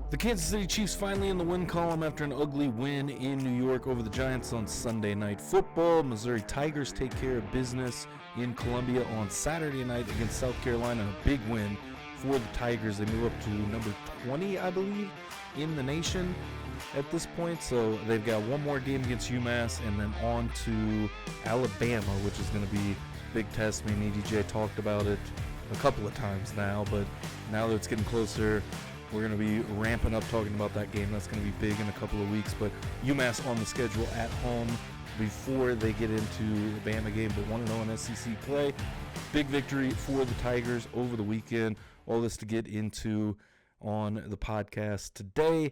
The Kansas City Chiefs finally in the win column after an ugly win in New York over the Giants on Sunday Night Football. Missouri Tigers take care of business in Columbia on Saturday night against South Carolina. A big win for the Tigers. They move up to number 20, I believe, in the nation at this point. So they've got one more game against UMass and then on to Alabama, which is going to be a big test. Me and EDJ talked about it a couple of times now, but now that it's getting closer, we're going to be ramping up talking about that game. That's going to be big in a couple of weeks. But UMass on the schedule at home before they get into the Bama game, but 1-0 in SEC play. Big victory for the Tigers over the weekend. All this to get into on the podcast today.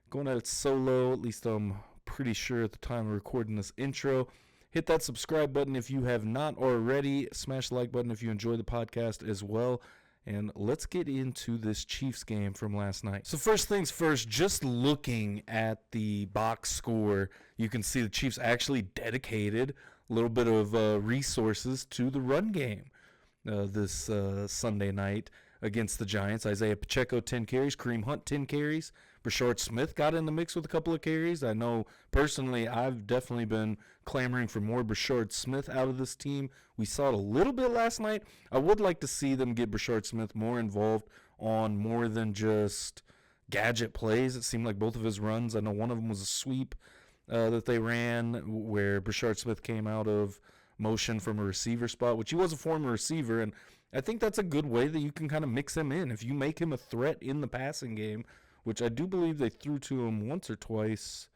Going at it solo, at least I'm pretty sure at the time of recording this intro. Hit that subscribe button if you have not already. Smash the like button if you enjoy the podcast as well. And let's get into this Chiefs game from last night. So first things first, just looking at the box score, you can see the Chiefs actually dedicated a little bit of resources to the run game this Sunday night against the Giants. Isaiah Pacheco, 10 carries. Kareem Hunt, 10 carries. Brashard Smith got in the mix with a couple of carries. I know personally I've definitely been clamoring for more Brashard Smith out of this team. We saw it a little bit last night. I would like to see them get Brashard Smith more involved on more than just gadget plays. It seemed like both of his runs, I know one of them was a sweep that they ran where Brashard Smith came out of motion from a receiver spot, which he was a former receiver, and I think that's a good way that you can kind of mix him in. If you make him a threat in the passing game, which I do believe they threw to him once or twice,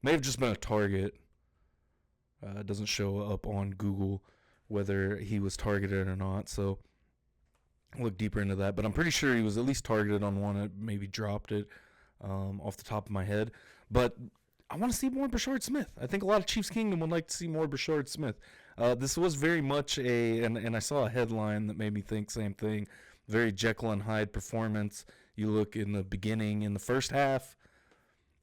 may have just been a target. It doesn't show up on Google whether he was targeted or not, so I'll look deeper into that, but I'm pretty sure he was at least targeted on one. It maybe dropped it off the top of my head, but I want to see more Brashard Smith. I think a lot of Chiefs Kingdom would like to see more Brashard Smith. This was very much and I saw a headline that made me think same thing, very Jekyll and Hyde performance. You look in the beginning, in the first half,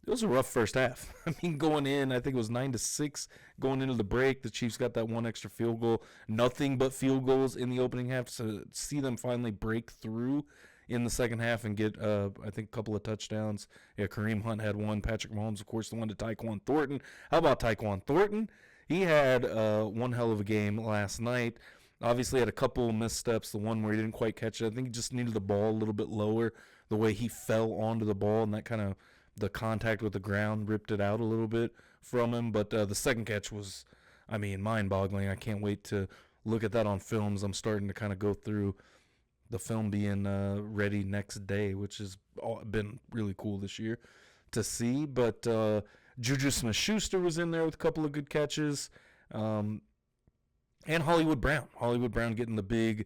it was a rough first half. I mean, going in, I think it was 9-6 going into the break. The Chiefs got that one extra field goal. Nothing but field goals in the opening half. So see them finally break through in the second half and get, I think, a couple of touchdowns. Yeah, Kareem Hunt had one. Patrick Mahomes, of course, the one to Tyquan Thornton. How about Tyquan Thornton? He had one hell of a game last night. Obviously had a couple of missteps, the one where he didn't quite catch it. I think he just needed the ball a little bit lower, the way he fell onto the ball, and that kind of, the contact with the ground ripped it out a little bit from him. But the second catch was, I mean, mind-boggling. I can't wait to look at that on films. I'm starting to kind of go through the film being ready next day, which has been really cool this year to see. But Juju Smith-Schuster was in there with a couple of good catches. And Hollywood Brown. Hollywood Brown getting the big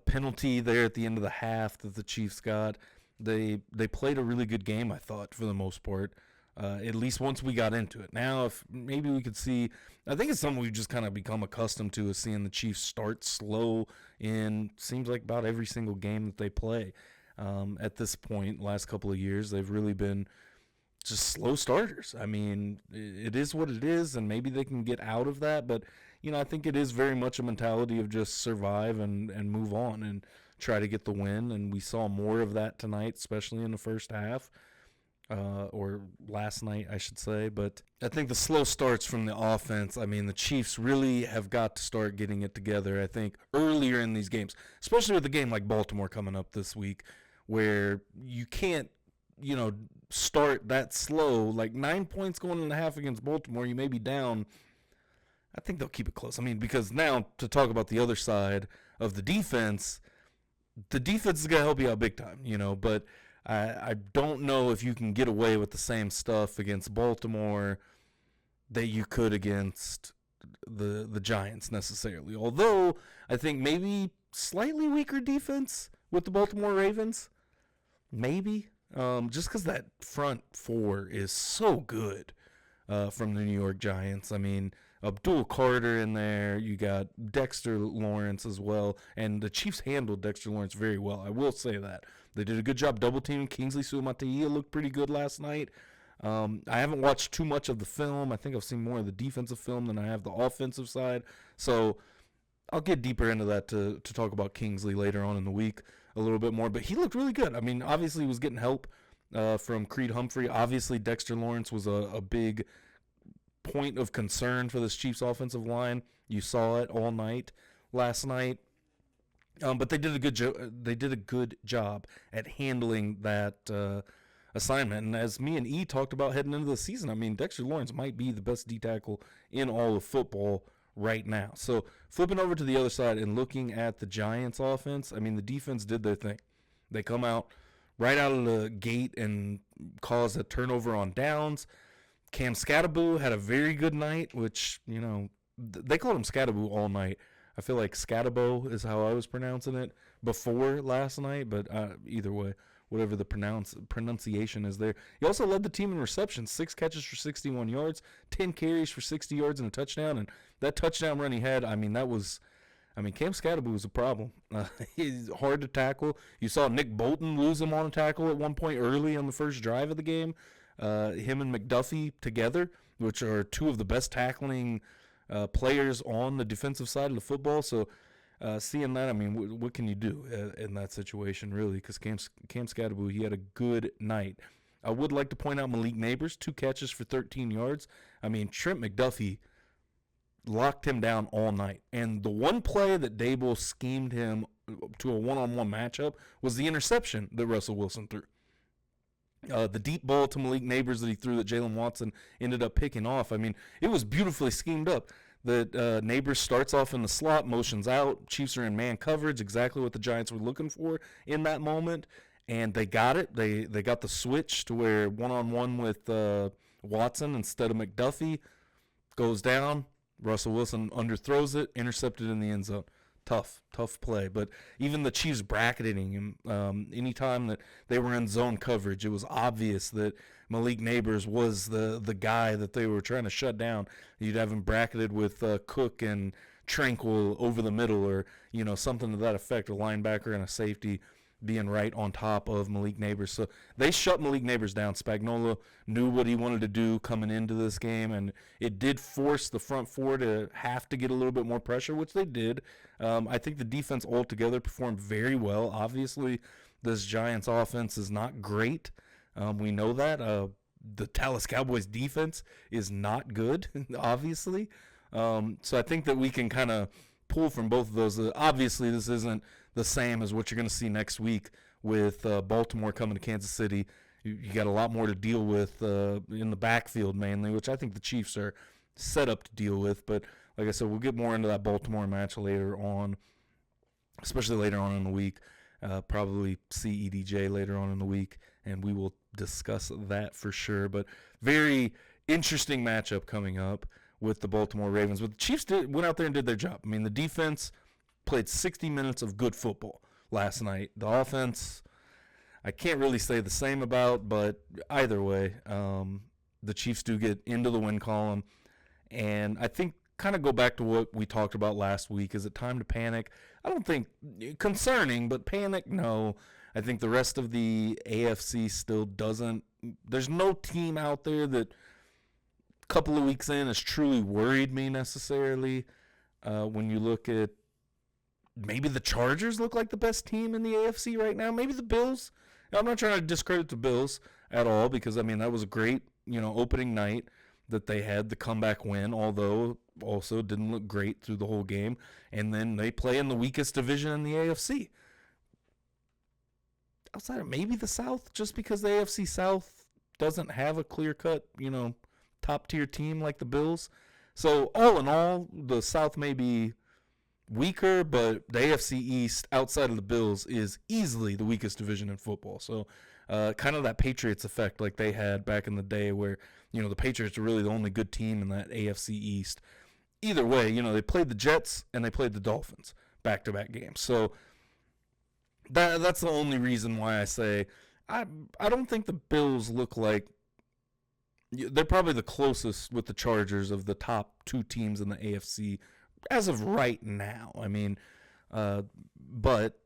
penalty there at the end of the half that the Chiefs got. They played a really good game, I thought, for the most part, at least once we got into it. Now, if maybe we could see, I think it's something we've just kind of become accustomed to, is seeing the Chiefs start slow in, seems like about every single game that they play. At this point, last couple of years, they've really been just slow starters. I mean, it is what it is, and maybe they can get out of that, but I think it is very much a mentality of just survive and move on and try to get the win, and we saw more of that tonight, especially in the first half, or last night, I should say. But I think the slow starts from the offense, I mean, the Chiefs really have got to start getting it together, I think, earlier in these games, especially with a game like Baltimore coming up this week, where you can't, start that slow. Like 9 points going in the half against Baltimore, you may be down. I think they'll keep it close. I mean, because now to talk about the other side of the defense is going to help you out big time, but I don't know if you can get away with the same stuff against Baltimore that you could against the Giants necessarily. Although I think maybe slightly weaker defense with the Baltimore Ravens. Maybe. Just because that front four is so good from the New York Giants. I mean, Abdul Carter in there. You got Dexter Lawrence as well. And the Chiefs handled Dexter Lawrence very well. I will say that. They did a good job double teaming. Kingsley Suamataia looked pretty good last night. I haven't watched too much of the film. I think I've seen more of the defensive film than I have the offensive side. So I'll get deeper into that to talk about Kingsley later on in the week a little bit more. But he looked really good. I mean, obviously he was getting help from Creed Humphrey. Obviously, Dexter Lawrence was a big point of concern for this Chiefs offensive line. You saw it all night last night. But they did a good job at handling that assignment. And as me and E talked about heading into the season, I mean, Dexter Lawrence might be the best D tackle in all of football right now. So flipping over to the other side and looking at the Giants offense, I mean, the defense did their thing. They come out right out of the gate and cause a turnover on downs. Cam Skattebo had a very good night, which, you know, they called him Skattebo all night. I feel like Skattebo is how I was pronouncing it before last night, but either way, whatever the pronunciation is there. He also led the team in receptions, 6 catches for 61 yards, 10 carries for 60 yards and a touchdown, and that touchdown run he had, Cam Skattebo was a problem. He's hard to tackle. You saw Nick Bolton lose him on a tackle at one point early on the first drive of the game. Him and McDuffie together, which are two of the best tackling players on the defensive side of the football. So seeing that, I mean, what can you do in that situation, really? Because Cam Skattebo, he had a good night. I would like to point out Malik Nabers, 2 catches for 13 yards. I mean, Trent McDuffie locked him down all night. And the one play that Dable schemed him to a one-on-one matchup was the interception that Russell Wilson threw. The deep ball to Malik Nabers that he threw that Jalen Watson ended up picking off. I mean, it was beautifully schemed up. That Nabers starts off in the slot, motions out. Chiefs are in man coverage, exactly what the Giants were looking for in that moment. And they got it. They got the switch to where one-on-one with Watson instead of McDuffie goes down. Russell Wilson underthrows it, intercepted in the end zone. Tough play. But even the Chiefs bracketing him, anytime that they were in zone coverage, it was obvious that Malik Nabers was the guy that they were trying to shut down. You'd have him bracketed with Cook and Tranquil over the middle, or, you know, something to that effect, a linebacker and a safety being right on top of Malik Nabers. So they shut Malik Nabers down. Spagnuolo knew what he wanted to do coming into this game, and it did force the front four to have to get a little bit more pressure, which they did. I think the defense altogether performed very well. Obviously, this Giants offense is not great. We know that. The Dallas Cowboys defense is not good, obviously. So I think that we can kind of pull from both of those. Obviously, this isn't the same as what you're going to see next week with Baltimore coming to Kansas City. You got a lot more to deal with in the backfield mainly, which I think the Chiefs are set up to deal with. But like I said, we'll get more into that Baltimore match later on, especially later on in the week. Probably see EDJ later on in the week, and we will discuss that for sure. But very interesting matchup coming up with the Baltimore Ravens. But the Chiefs went out there and did their job. I mean, the defense played 60 minutes of good football last night. The offense, I can't really say the same about, but either way, the Chiefs do get into the win column. And I think kind of go back to what we talked about last week. Is it time to panic? I don't think concerning, but panic, no. I think the rest of the AFC still doesn't. There's no team out there that a couple of weeks in has truly worried me necessarily. When you look at maybe the Chargers look like the best team in the AFC right now. Maybe the Bills. I'm not trying to discredit the Bills at all because, I mean, that was a great, opening night that they had, the comeback win, although also didn't look great through the whole game. And then they play in the weakest division in the AFC. Outside of maybe the South, just because the AFC South doesn't have a clear-cut, top-tier team like the Bills. So all in all, the South may be weaker, but the AFC East, outside of the Bills, is easily the weakest division in football. So kind of that Patriots effect like they had back in the day where, the Patriots are really the only good team in that AFC East. Either way, they played the Jets and they played the Dolphins back-to-back games. So that's the only reason why I say I don't think the Bills look like they're probably the closest with the Chargers of the top two teams in the AFC as of right now. I mean, but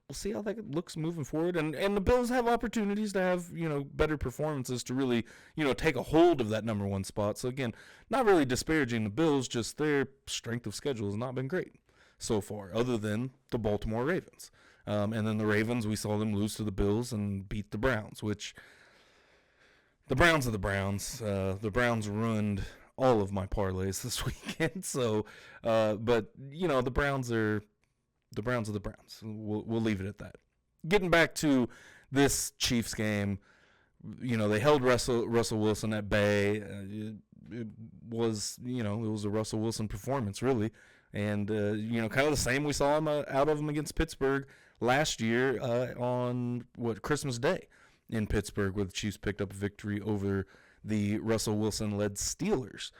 we'll see how that looks moving forward. And the Bills have opportunities to have, better performances to really, take a hold of that number one spot. So, again, not really disparaging the Bills, just their strength of schedule has not been great. so far, other than the Baltimore Ravens. And then the Ravens, we saw them lose to the Bills and beat the Browns, which the Browns are the Browns. The Browns ruined all of my parlays this weekend. So, but the Browns are the Browns. We'll leave it at that. Getting back to this Chiefs game, they held Russell Wilson at bay. It was a Russell Wilson performance, really. And, kind of the same we saw him out of him against Pittsburgh last year on Christmas Day in Pittsburgh, where the Chiefs picked up a victory over the Russell Wilson-led Steelers.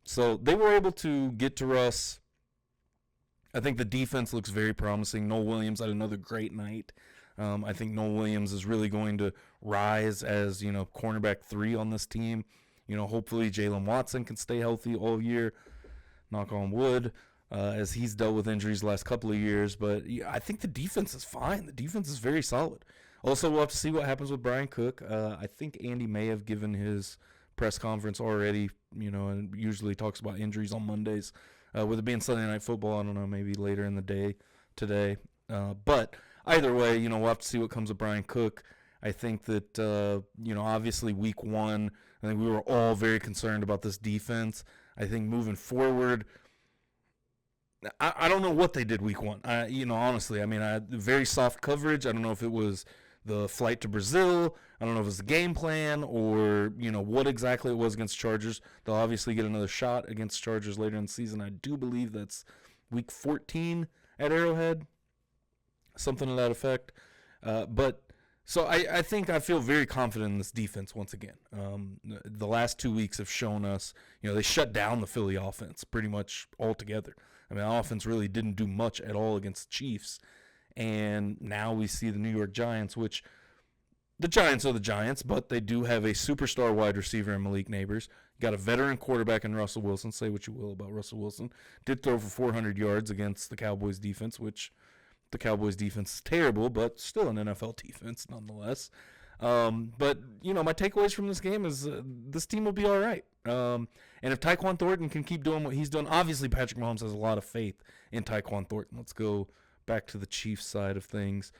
So they were able to get to Russ. I think the defense looks very promising. Noel Williams had another great night. I think Noel Williams is really going to rise as, cornerback 3 on this team. Hopefully Jalen Watson can stay healthy all year, knock on wood, as he's dealt with injuries the last couple of years. But I think the defense is fine. The defense is very solid. Also, we'll have to see what happens with Brian Cook. I think Andy may have given his press conference already, and usually talks about injuries on Mondays. With it being Sunday Night Football, I don't know, maybe later in the day today. But either way, we'll have to see what comes of Brian Cook. I think that, obviously week 1, I think we were all very concerned about this defense. I think moving forward, I don't know what they did week 1. Honestly, I had very soft coverage. I don't know if it was the flight to Brazil. I don't know if it was the game plan or, what exactly it was against Chargers. They'll obviously get another shot against Chargers later in the season. I do believe that's week 14 at Arrowhead, something to that effect. So I think I feel very confident in this defense once again. The last 2 weeks have shown us, they shut down the Philly offense pretty much altogether. The offense really didn't do much at all against the Chiefs. And now we see the New York Giants, which the Giants are the Giants, but they do have a superstar wide receiver in Malik Nabers. Got a veteran quarterback in Russell Wilson. Say what you will about Russell Wilson. Did throw for 400 yards against the Cowboys defense, which the Cowboys defense is terrible, but still an NFL defense nonetheless. But, my takeaways from this game is this team will be all right. And if Tyquan Thornton can keep doing what he's done, obviously Patrick Mahomes has a lot of faith in Tyquan Thornton. Let's go back to the Chiefs side of things.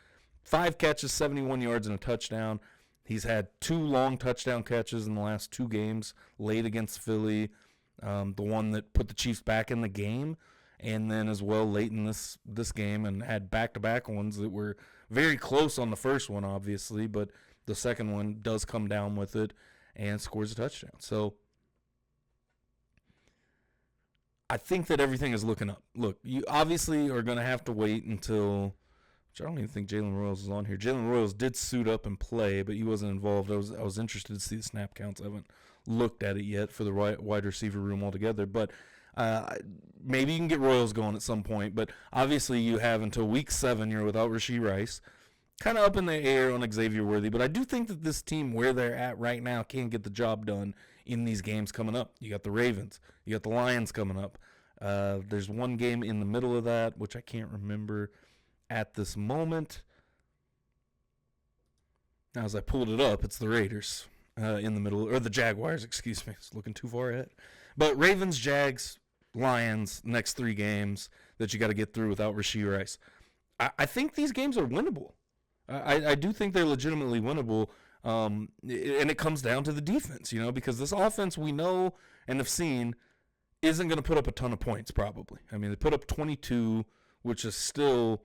5 catches, 71 yards, and a touchdown. He's had 2 long touchdown catches in the last 2 games, late against Philly, the one that put the Chiefs back in the game, and then as well late in this game, and had back-to-back ones that were very close on the first one, obviously, but the second one does come down with it and scores a touchdown. So I think that everything is looking up. Look, you obviously are going to have to wait until, which I don't even think Jalen Royals is on here. Jalen Royals did suit up and play, but he wasn't involved. I was interested to see the snap counts. I haven't looked at it yet for the wide receiver room altogether, but maybe you can get Royals going at some point. But obviously you have until week 7. You're without Rashee Rice. Kind of up in the air on Xavier Worthy, but I do think that this team, where they're at right now, can get the job done in these games coming up. You got the Ravens. You got the Lions coming up. There's one game in the middle of that, which I can't remember at this moment. Now, as I pulled it up, it's the Raiders in the middle, or the Jaguars, excuse me. It's looking too far ahead. But Ravens, Jags, Lions, next 3 games that you got to get through without Rashee Rice. I think these games are winnable. I do think they're legitimately winnable, and it comes down to the defense, because this offense we know and have seen isn't going to put up a ton of points probably. They put up 22, which is still,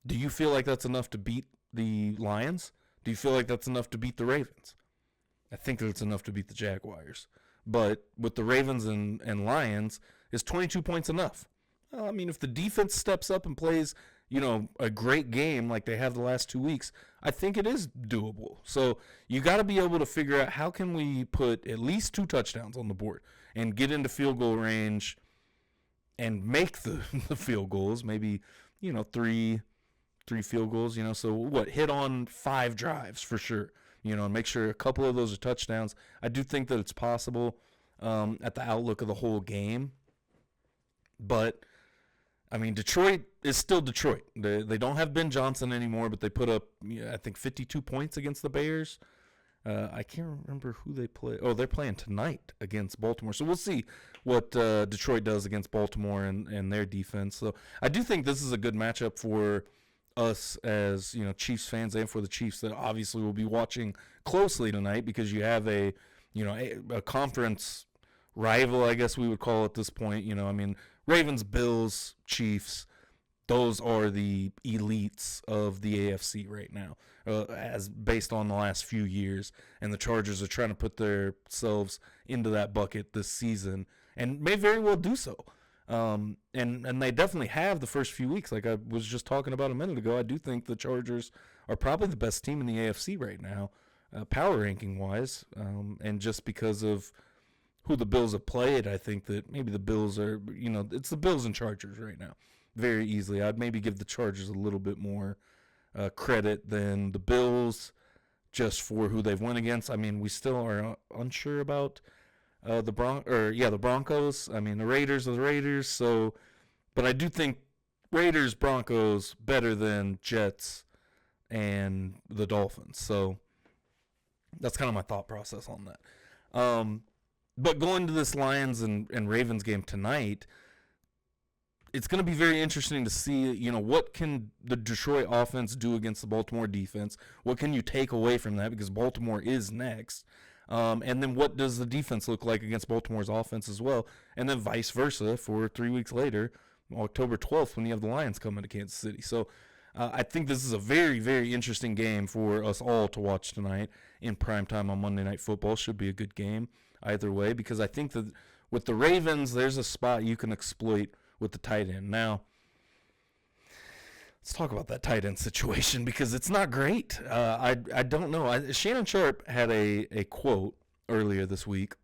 do you feel like that's enough to beat the Lions? Do you feel like that's enough to beat the Ravens? I think that it's enough to beat the Jaguars. But with the Ravens and Lions, is 22 points enough? If the defense steps up and plays a great game like they have the last 2 weeks, I think it is doable. So you got to be able to figure out how can we put at least 2 touchdowns on the board and get into field goal range and make the field goals, maybe, 3 field goals, so hit on 5 drives for sure, and make sure a couple of those are touchdowns. I do think that it's possible at the outlook of the whole game. But Detroit is still Detroit. They don't have Ben Johnson anymore, but they put up, I think, 52 points against the Bears. I can't remember who they play. Oh, they're playing tonight against Baltimore. So we'll see what Detroit does against Baltimore and their defense. So I do think this is a good matchup for us as, Chiefs fans, and for the Chiefs that obviously will be watching closely tonight, because you have a conference rival, I guess we would call it at this point. Ravens, Bills, Chiefs, those are the elites of the AFC right now, as based on the last few years. And the Chargers are trying to put themselves into that bucket this season, and may very well do so. And they definitely have the first few weeks. Like I was just talking about a minute ago, I do think the Chargers are probably the best team in the AFC right now, power ranking wise. And just because of who the Bills have played, I think that maybe the Bills are, it's the Bills and Chargers right now. Very easily. I'd maybe give the Chargers a little bit more credit than the Bills, just for who they've won against. I mean, we still are unsure about the Broncos. I mean, the Raiders are the Raiders. So, but I do think Raiders, Broncos better than Jets and the Dolphins. So that's kind of my thought process on that. But going to this Lions and Ravens game tonight, it's going to be very interesting to see, what can the Detroit offense do against the Baltimore defense? What can you take away from that? Because Baltimore is next. And then what does the defense look like against Baltimore's offense as well? And then vice versa for 3 weeks later, October 12th, when you have the Lions coming to Kansas City. So I think this is a very, very interesting game for us all to watch tonight in primetime on Monday Night Football. Should be a good game either way, because I think that with the Ravens, there's a spot you can exploit with the tight end. Now, let's talk about that tight end situation, because it's not great. I don't know. Shannon Sharpe had a quote earlier this week.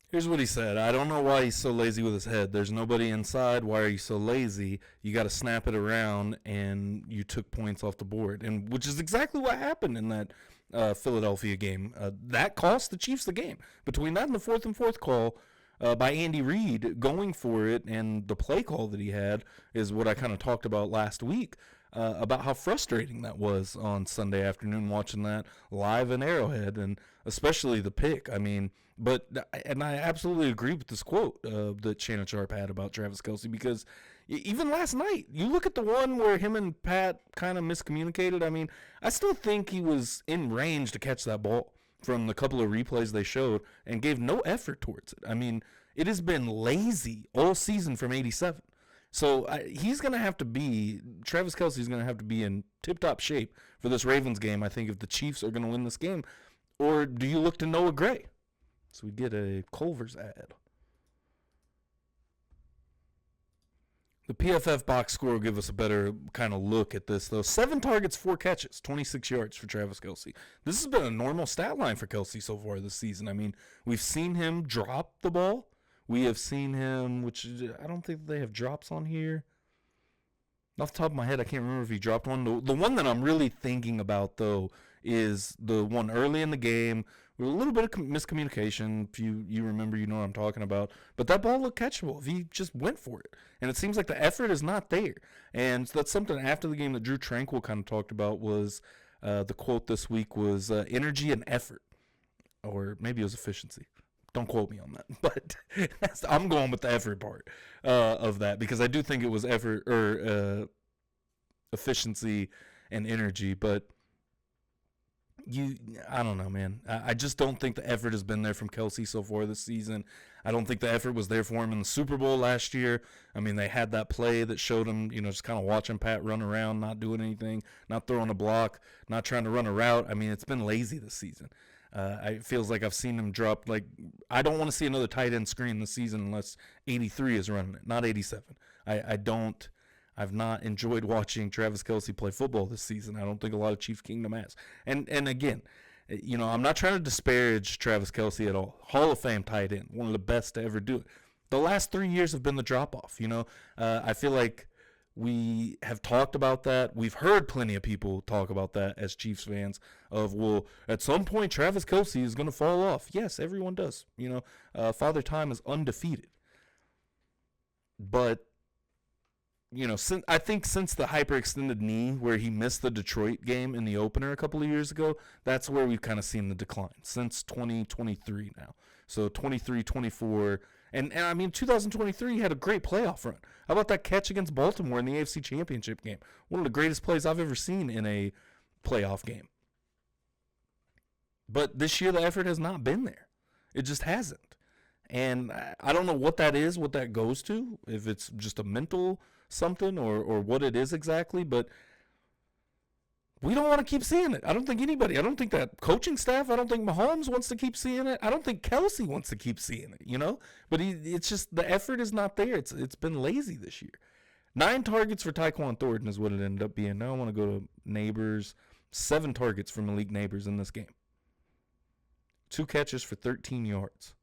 Here's what he said. I don't know why he's so lazy with his head. There's nobody inside. Why are you so lazy? You got to snap it around, and you took points off the board, and which is exactly what happened in that Philadelphia game. That cost the Chiefs the game. Between that and the 4th and 4th call by Andy Reid going for it, and the play call that he had is what I kind of talked about last week, about how frustrating that was on Sunday afternoon, watching that live in Arrowhead, and especially the pick. I mean, and I absolutely agree with this quote that Shannon Sharpe had about Travis Kelce, because even last night, you look at the one where him and Pat kind of miscommunicated. I mean, I still think he was in range to catch that ball from the couple of replays they showed, and gave no effort towards it. I mean, it has been lazy all season from 87. So Travis Kelce is going to have to be in tip-top shape for this Ravens game, I think, if the Chiefs are going to win this game. Or do you look to Noah Gray? So we get a Culver's ad. The PFF box score will give us a better kind of look at this, though. 7 targets, 4 catches, 26 yards for Travis Kelce. This has been a normal stat line for Kelce so far this season. I mean, we've seen him drop the ball. We have seen him, which I don't think they have drops on here. Off the top of my head, I can't remember if he dropped one. The one that I'm really thinking about, though, is the one early in the game with a little bit of miscommunication. If you remember, you know what I'm talking about. But that ball looked catchable if he just went for it. And it seems like the effort is not there. And that's something after the game that Drew Tranquill kind of talked about was the quote this week was energy and effort. Or maybe it was efficiency. Don't quote me on that. But I'm going with the effort part of that, because I do think it was effort or efficiency and energy. But I don't know, man. I just don't think the effort has been there from Kelce so far this season. I don't think the effort was there for him in the Super Bowl last year. I mean, they had that play that showed him, just kind of watching Pat run around, not doing anything, not throwing a block, not trying to run a route. I mean, it's been lazy this season. It feels like I've seen him drop, I don't want to see another tight end screen this season unless 83 is running it, not 87. I've not enjoyed watching Travis Kelce play football this season. I don't think a lot of Chiefs Kingdom has. And again, I'm not trying to disparage Travis Kelce at all. Hall of Fame tight end, one of the best to ever do it. The last 3 years have been the drop-off, I feel like we have talked about that. We've heard plenty of people talk about that as Chiefs fans of, well, at some point Travis Kelce is going to fall off. Yes, everyone does. Father Time is undefeated. But I think since the hyperextended knee where he missed the Detroit game in the opener a couple of years ago, that's where we've kind of seen the decline since 2023 now. So 23, 24, and I mean 2023 had a great playoff run. How about that catch against Baltimore in the AFC Championship game? One of the greatest plays I've ever seen in a playoff game. But this year the effort has not been there. It just hasn't. And I don't know what that is, what that goes to, if it's just a mental something or what it is exactly, but we don't want to keep seeing it. I don't think anybody, I don't think that coaching staff, I don't think Mahomes wants to keep seeing it. I don't think Kelce wants to keep seeing it, but it's just the effort is not there. It's been lazy this year. 9 targets for Tyquan Thornton is what it ended up being. Now I want to go to Nabers. 7 targets for Malik Nabers in this game. 2 catches for 13 yards.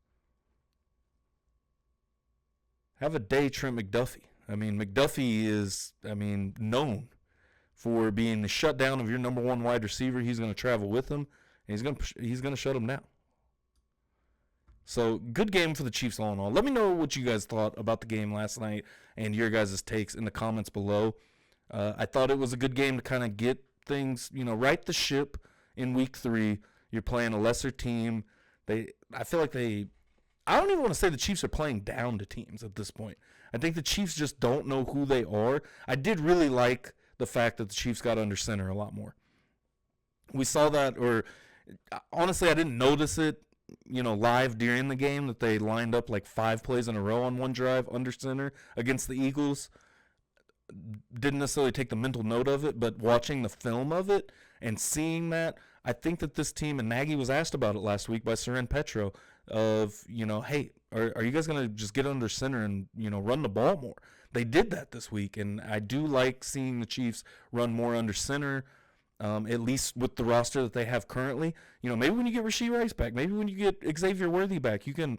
Have a day, Trent McDuffie. I mean, McDuffie is, known for being the shutdown of your number 1 wide receiver. He's going to travel with him, and he's going to shut him down. So, good game for the Chiefs all in all. Let me know what you guys thought about the game last night and your guys' takes in the comments below. I thought it was a good game to kind of get things, right the ship in week 3. You're playing a lesser team. I feel like I don't even want to say the Chiefs are playing down to teams at this point. I think the Chiefs just don't know who they are. I did really like the fact that the Chiefs got under center a lot more. We saw that, or honestly, I didn't notice it, live during the game that they lined up like 5 plays in a row on one drive under center against the Eagles. Didn't necessarily take the mental note of it, but watching the film of it and seeing that, I think that this team, and Nagy was asked about it last week by Seren Petro, of, hey, are you guys going to just get under center and, run the ball more? They did that this week, and I do like seeing the Chiefs run more under center, at least with the roster that they have currently. Maybe when you get Rashee Rice back, maybe when you get Xavier Worthy back, you can,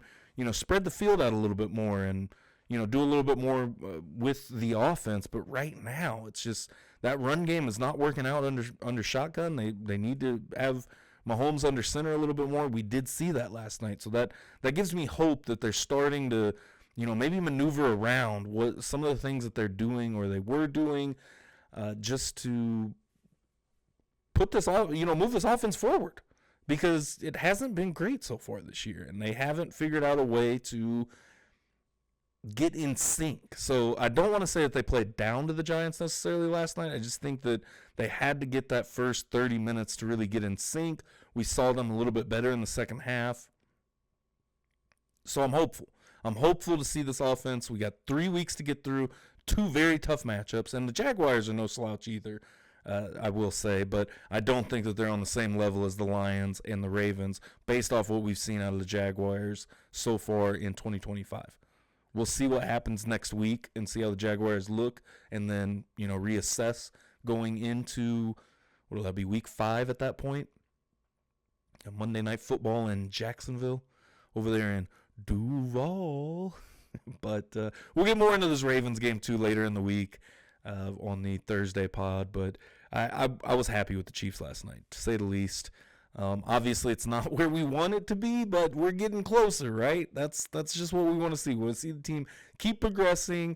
spread the field out a little bit more and, do a little bit more with the offense. But right now, it's just that run game is not working out under shotgun. They need to have Mahomes under center a little bit more. We did see that last night. So that gives me hope that they're starting to, maybe maneuver around what some of the things that they're doing or they were doing just to put this off, move this offense forward, because it hasn't been great so far this year, and they haven't figured out a way to get in sync. So I don't want to say that they played down to the Giants necessarily last night. I just think that they had to get that first 30 minutes to really get in sync. We saw them a little bit better in the second half. So I'm hopeful. I'm hopeful to see this offense. We got 3 weeks to get through, 2 very tough matchups, and the Jaguars are no slouch either, I will say, but I don't think that they're on the same level as the Lions and the Ravens based off what we've seen out of the Jaguars so far in 2025. We'll see what happens next week and see how the Jaguars look, and then, reassess going into, what will that be, week 5 at that point? Monday Night Football in Jacksonville over there in Duval. But we'll get more into this Ravens game, too, later in the week on the Thursday pod. But I was happy with the Chiefs last night, to say the least. Obviously, it's not where we want it to be, but we're getting closer, right? That's just what we want to see. We want to see the team keep progressing,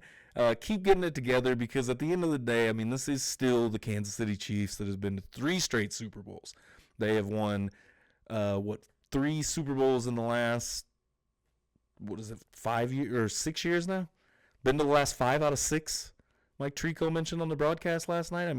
keep getting it together, because at the end of the day, this is still the Kansas City Chiefs that has been to 3 straight Super Bowls. They have won, 3 Super Bowls in the last, 5 years or 6 years now? Been to the last 5 out of 6. Mike Tirico mentioned on the broadcast last night.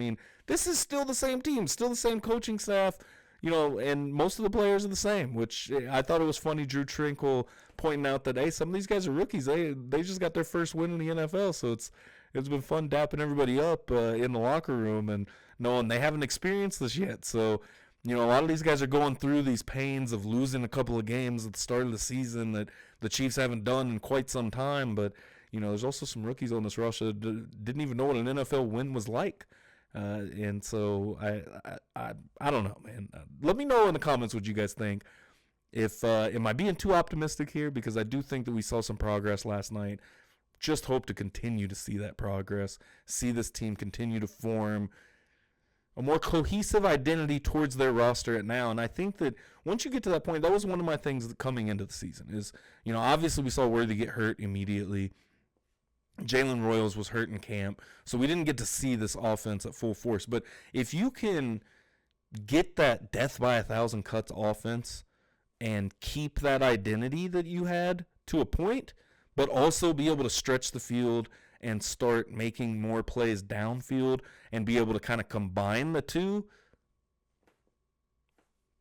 This is still the same team, still the same coaching staff. And most of the players are the same, which I thought it was funny. Drew Trinkle pointing out that, hey, some of these guys are rookies. They just got their first win in the NFL, so it's been fun dapping everybody up in the locker room and knowing they haven't experienced this yet. So, a lot of these guys are going through these pains of losing a couple of games at the start of the season that the Chiefs haven't done in quite some time. But, there's also some rookies on this roster that didn't even know what an NFL win was like. And so I don't know, man. Let me know in the comments what you guys think. If am I being too optimistic here? Because I do think that we saw some progress last night. Just hope to continue to see that progress. See this team continue to form a more cohesive identity towards their roster at now. And I think that once you get to that point, that was one of my things coming into the season is, obviously we saw Worthy get hurt immediately. Jalen Royals was hurt in camp, so we didn't get to see this offense at full force. But if you can get that death by 1,000 cuts offense and keep that identity that you had to a point, but also be able to stretch the field and start making more plays downfield and be able to kind of combine the two,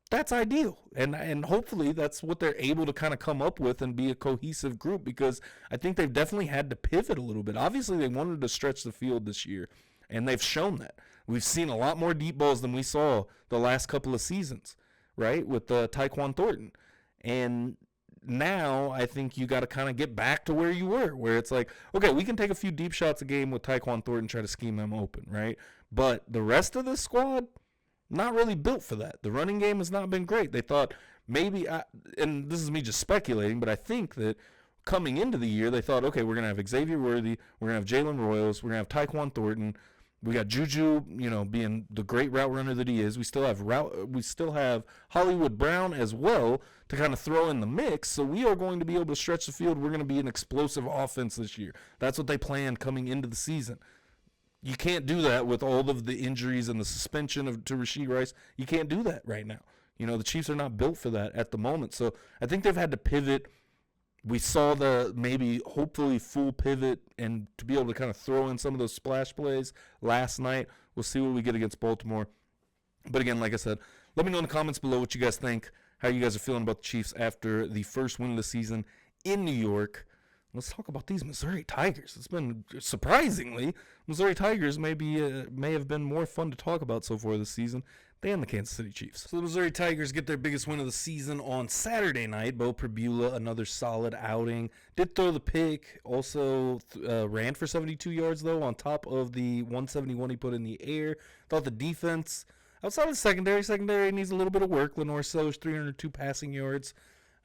that's ideal. And hopefully that's what they're able to kind of come up with and be a cohesive group, because I think they've definitely had to pivot a little bit. Obviously, they wanted to stretch the field this year, and they've shown that. We've seen a lot more deep balls than we saw the last couple of seasons, right, with Tyquan Thornton. And now I think you got to kind of get back to where you were, where it's like, okay, we can take a few deep shots a game with Tyquan Thornton, try to scheme him open, right? But the rest of this squad, not really built for that. The running game has not been great. They thought maybe, and this is me just speculating, but I think that coming into the year, they thought, okay, we're going to have Xavier Worthy, we're going to have Jalen Royals, we're going to have Tyquan Thornton, we got Juju, being the great route runner that he is. We still have Hollywood Brown as well to kind of throw in the mix. So we are going to be able to stretch the field. We're going to be an explosive offense this year. That's what they planned coming into the season. You can't do that with all of the injuries and the suspension to Rashee Rice. You can't do that right now. The Chiefs are not built for that at the moment. So I think they've had to pivot. We saw the maybe hopefully full pivot and to be able to kind of throw in some of those splash plays last night. We'll see what we get against Baltimore. But again, like I said, let me know in the comments below what you guys think, how you guys are feeling about the Chiefs after the first win of the season in New York. Let's talk about these Missouri Tigers. It's been, surprisingly, Missouri Tigers may have been more fun to talk about so far this season than the Kansas City Chiefs. So the Missouri Tigers get their biggest win of the season on Saturday night. Bo Pribula, another solid outing. Did throw the pick. Also ran for 72 yards, though, on top of the 171 he put in the air. Thought the defense, outside of secondary needs a little bit of work. Lenore Sellers, 302 passing yards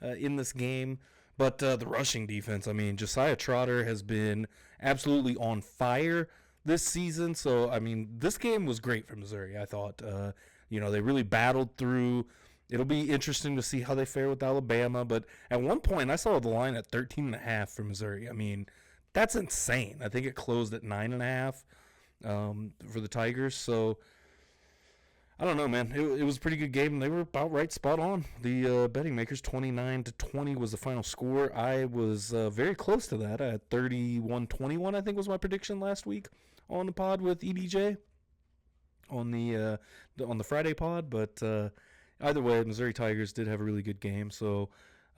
in this game. But the rushing defense, Josiah Trotter has been absolutely on fire this season. So, this game was great for Missouri, I thought. They really battled through. It'll be interesting to see how they fare with Alabama. But at one point, I saw the line at 13.5 for Missouri. That's insane. I think it closed at 9.5 for the Tigers. So, I don't know, man. It was a pretty good game. They were about right, spot on. The betting makers, 29-20 was the final score. I was very close to that. I had 31-21, I think was my prediction last week on the pod with EBJ on the Friday pod. But either way, Missouri Tigers did have a really good game. So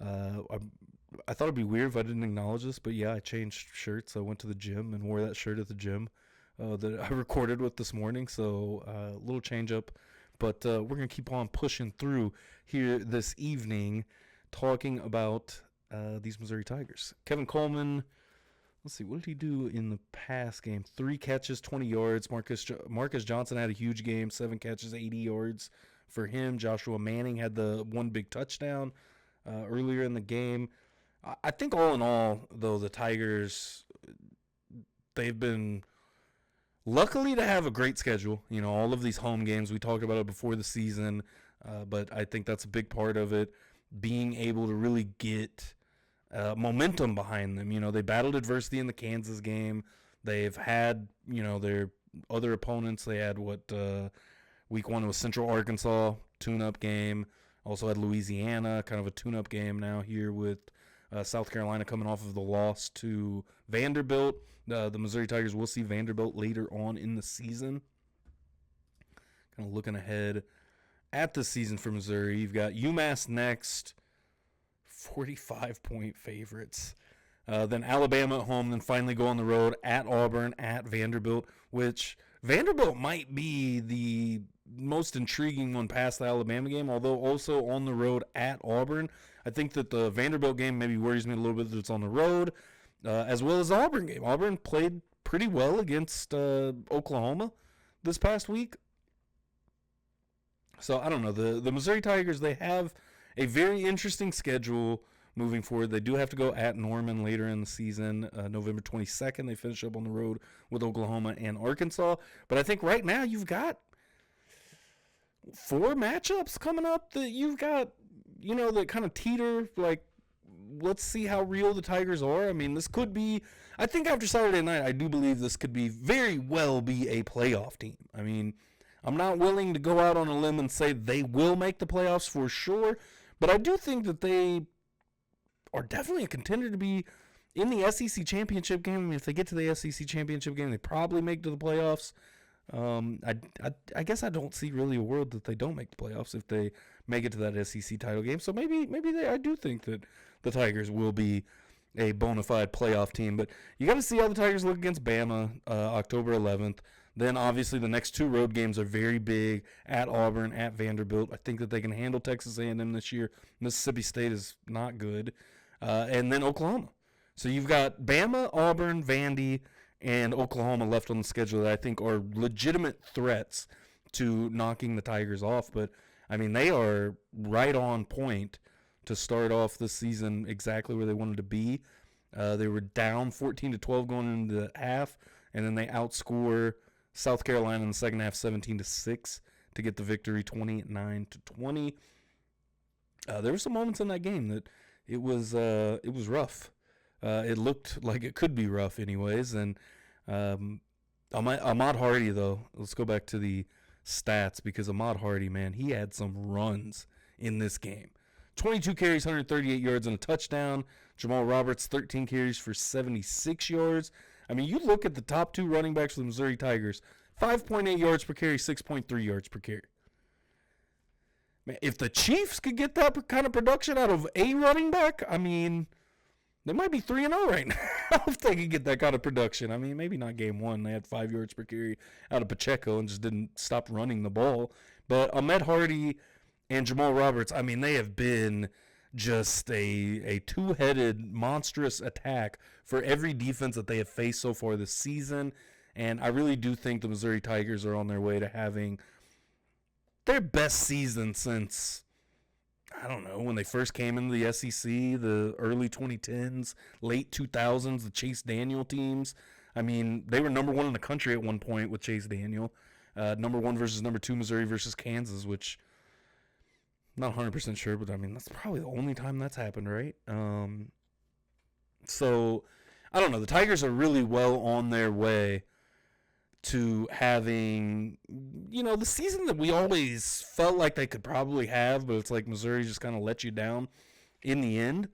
I thought it'd be weird if I didn't acknowledge this. But yeah, I changed shirts. I went to the gym and wore that shirt at the gym that I recorded with this morning. So a little change up. But we're going to keep on pushing through here this evening, talking about these Missouri Tigers. Kevin Coleman, let's see, what did he do in the past game? 3 catches, 20 yards. Marcus Johnson had a huge game, 7 catches, 80 yards for him. Joshua Manning had the one big touchdown earlier in the game. I think all in all, though, the Tigers, they've been luckily to have a great schedule. All of these home games, we talked about it before the season, but I think that's a big part of it, being able to really get momentum behind them. They battled adversity in the Kansas game. They've had, their other opponents. They had week 1 was Central Arkansas, tune-up game. Also had Louisiana, kind of a tune-up game now here with South Carolina coming off of the loss to Vanderbilt. The Missouri Tigers will see Vanderbilt later on in the season. Kind of looking ahead at the season for Missouri. You've got UMass next, 45-point favorites. Then Alabama at home, then finally go on the road at Auburn, at Vanderbilt, which Vanderbilt might be the most intriguing one past the Alabama game, although also on the road at Auburn. I think that the Vanderbilt game maybe worries me a little bit that it's on the road, as well as the Auburn game. Auburn played pretty well against Oklahoma this past week. So I don't know. The Missouri Tigers, they have a very interesting schedule moving forward. They do have to go at Norman later in the season. November 22nd, they finish up on the road with Oklahoma and Arkansas. But I think right now you've got 4 matchups coming up that you've got, that kind of teeter, like, let's see how real the Tigers are. This could be, I think after Saturday night, I do believe this could be very well be a playoff team. I mean, I'm not willing to go out on a limb and say they will make the playoffs for sure, but I do think that they are definitely a contender to be in the SEC championship game. I mean, if they get to the SEC championship game, they probably make to the playoffs. I guess I don't see really a world that they don't make the playoffs if they make it to that SEC title game. So maybe I do think that the Tigers will be a bona fide playoff team. But you got to see how the Tigers look against Bama October 11th. Then obviously the next two road games are very big, at Auburn, at Vanderbilt. I think that they can handle Texas A&M this year. Mississippi State is not good. And then Oklahoma. So you've got Bama, Auburn, Vandy, and Oklahoma left on the schedule that I think are legitimate threats to knocking the Tigers off. But, I mean, they are right on point to start off this season exactly where they wanted to be. They were down 14-12 going into the half, and then they outscore South Carolina in the second half 17-6 to get the victory 29-20. There were some moments in that game that it was rough. It looked like it could be rough anyways. And Ahmad Hardy, though, let's go back to the stats because Ahmad Hardy, man, he had some runs in this game. 22 carries, 138 yards, and a touchdown. Jamal Roberts, 13 carries for 76 yards. I mean, you look at the top two running backs for the Missouri Tigers, 5.8 yards per carry, 6.3 yards per carry. Man, if the Chiefs could get that kind of production out of a running back, I mean, they might be 3-0 right now if they could get that kind of production. I mean, maybe not game one. They had 5 yards per carry out of Pacheco and just didn't stop running the ball. But Ahmed Hardy and Jamal Roberts, I mean, they have been just a two-headed monstrous attack for every defense that they have faced so far this season. And I really do think the Missouri Tigers are on their way to having their best season since, I don't know, when they first came into the SEC, the early 2010s, late 2000s, the Chase Daniel teams. I mean, they were number one in the country at one point with Chase Daniel. Number one versus number two, Missouri versus Kansas, which I'm not 100% sure, but I mean, that's probably the only time that's happened, right? So, I don't know. The Tigers are really well on their way to having, you know, the season that we always felt like they could probably have, but it's like Missouri just kind of let you down in the end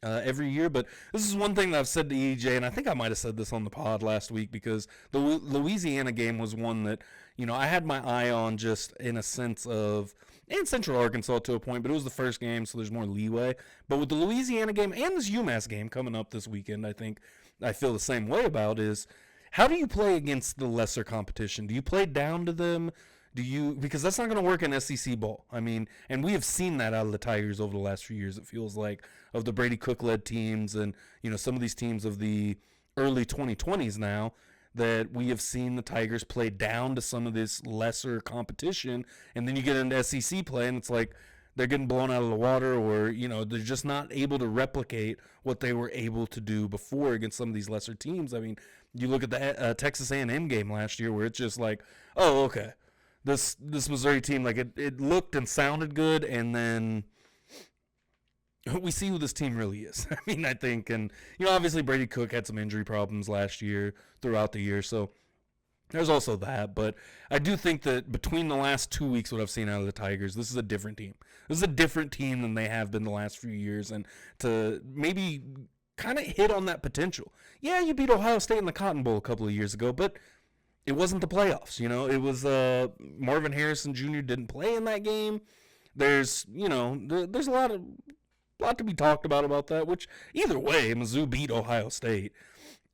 every year. But this is one thing that I've said to EJ, and I think I might have said this on the pod last week, because the Louisiana game was one that, you know, I had my eye on just in a sense of, and Central Arkansas to a point, but it was the first game, so there's more leeway. But with the Louisiana game and this UMass game coming up this weekend, I think I feel the same way about is, how do you play against the lesser competition? Do you play down to them? Because that's not going to work in SEC ball. I mean, and we have seen that out of the Tigers over the last few years, it feels like, of the Brady Cook-led teams and, you know, some of these teams of the early 2020s now, that we have seen the Tigers play down to some of this lesser competition, and then you get into SEC play, and it's like they're getting blown out of the water, or, you know, they're just not able to replicate what they were able to do before against some of these lesser teams. I mean, you look at the Texas A&M game last year, where it's just like, oh, okay, this Missouri team, like, it looked and sounded good, and then we see who this team really is. I mean, I think, and, you know, obviously Brady Cook had some injury problems last year, throughout the year, so there's also that. But I do think that between the last 2 weeks, what I've seen out of the Tigers, this is a different team. This is a different team than they have been the last few years, and to maybe kind of hit on that potential. Yeah, you beat Ohio State in the Cotton Bowl a couple of years ago, but it wasn't the playoffs. You know, it was Marvin Harrison Jr. didn't play in that game. There's, you know, there's a lot to be talked about that, which either way, Mizzou beat Ohio State.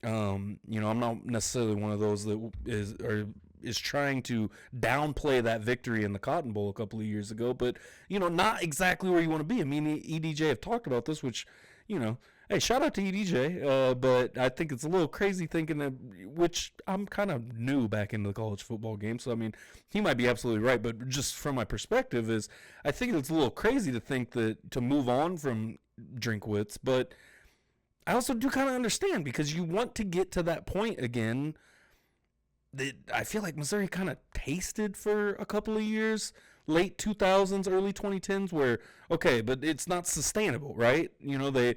You know, I'm not necessarily one of those that is trying to downplay that victory in the Cotton Bowl a couple of years ago, but, you know, not exactly where you want to be. I mean, EDJ have talked about this, which, you know, hey, shout out to EDJ, but I think it's a little crazy thinking that, which I'm kind of new back into the college football game, so, I mean, he might be absolutely right, but just from my perspective is, I think it's a little crazy to think that, to move on from Drinkwitz, but I also do kind of understand, because you want to get to that point again that I feel like Missouri kind of tasted for a couple of years, late 2000s, early 2010s, where, okay, but it's not sustainable, right? You know, they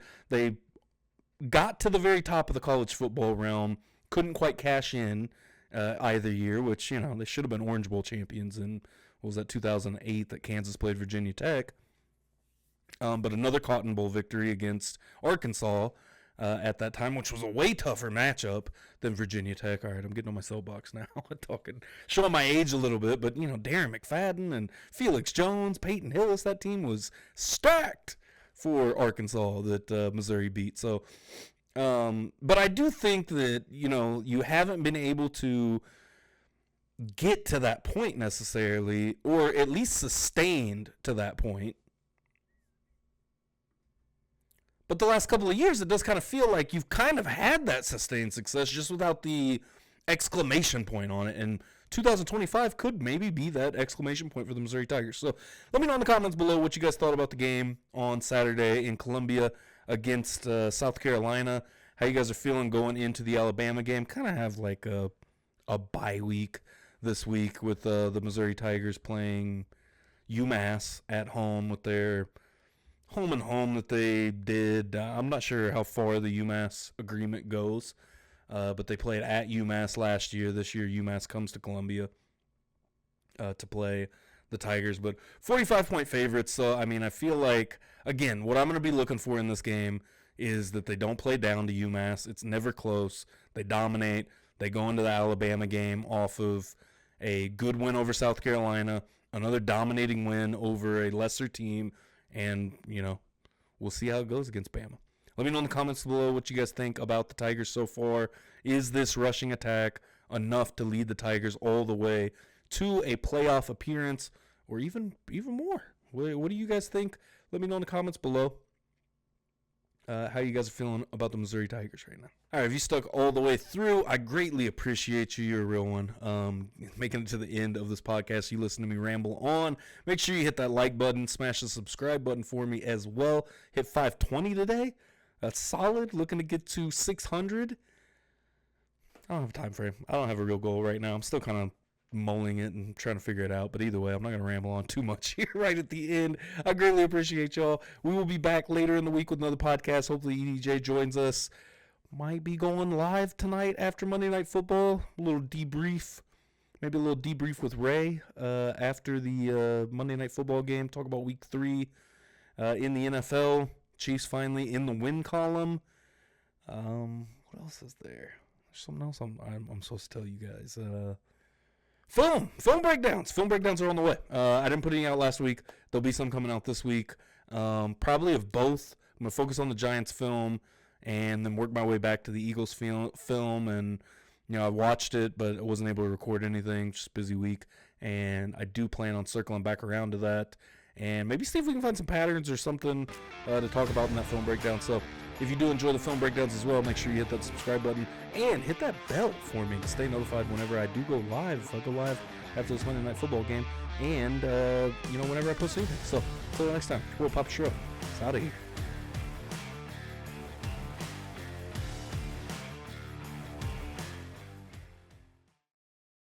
got to the very top of the college football realm, couldn't quite cash in either year, which, they should have been Orange Bowl champions in, what was that, 2008 that Kansas played Virginia Tech. But another Cotton Bowl victory against Arkansas at that time, which was a way tougher matchup than Virginia Tech. All right, I'm getting on my soapbox now, showing my age a little bit, but, Darren McFadden and Felix Jones, Peyton Hillis, that team was stacked for Arkansas that Missouri beat. So, but I do think that, you haven't been able to get to that point necessarily, or at least sustained to that point. But the last couple of years, it does kind of feel like you've kind of had that sustained success just without the exclamation point on it. And 2025 could maybe be that exclamation point for the Missouri Tigers. So let me know in the comments below what you guys thought about the game on Saturday in Columbia against South Carolina. How you guys are feeling going into the Alabama game. Kind of have like a bye week this week with the Missouri Tigers playing UMass at home with their home and home that they did. I'm not sure how far the UMass agreement goes, but they played at UMass last year. This year, UMass comes to Columbia to play the Tigers, but 45-point favorites. So, I feel like, again, what I'm going to be looking for in this game is that they don't play down to UMass. It's never close. They dominate. They go into the Alabama game off of a good win over South Carolina, another dominating win over a lesser team, and, we'll see how it goes against Bama. Let me know in the comments below what you guys think about the Tigers so far. Is this rushing attack enough to lead the Tigers all the way to a playoff appearance or even more? What do you guys think? Let me know in the comments below how you guys are feeling about the Missouri Tigers right now. All right, if you stuck all the way through, I greatly appreciate you. You're a real one. Making it to the end of this podcast, you listen to me ramble on. Make sure you hit that like button, smash the subscribe button for me as well. Hit 520 today. That's solid. Looking to get to 600. I don't have a time frame. I don't have a real goal right now. I'm still kind of mulling it and trying to figure it out. But either way, I'm not going to ramble on too much here right at the end. I greatly appreciate y'all. We will be back later in the week with another podcast. Hopefully EDJ joins us. Might be going live tonight after Monday Night Football. A little debrief. Maybe a little debrief with Ray after the Monday Night Football game. Talk about week 3 in the NFL. Chiefs finally in the win column. What else is there? There's something else I'm supposed to tell you guys. Film breakdowns. Film breakdowns are on the way. I didn't put any out last week. There'll be some coming out this week. Probably of both. I'm going to focus on the Giants film and then work my way back to the Eagles film. And, I watched it, but I wasn't able to record anything. Just a busy week. And I do plan on circling back around to that. And maybe see if we can find some patterns or something to talk about in that film breakdown. So if you do enjoy the film breakdowns as well, make sure you hit that subscribe button and hit that bell for me to stay notified whenever I do go live. If I go live after this Monday Night Football game and, whenever I post anything. So until next time, we'll Pop Show. It's out of here.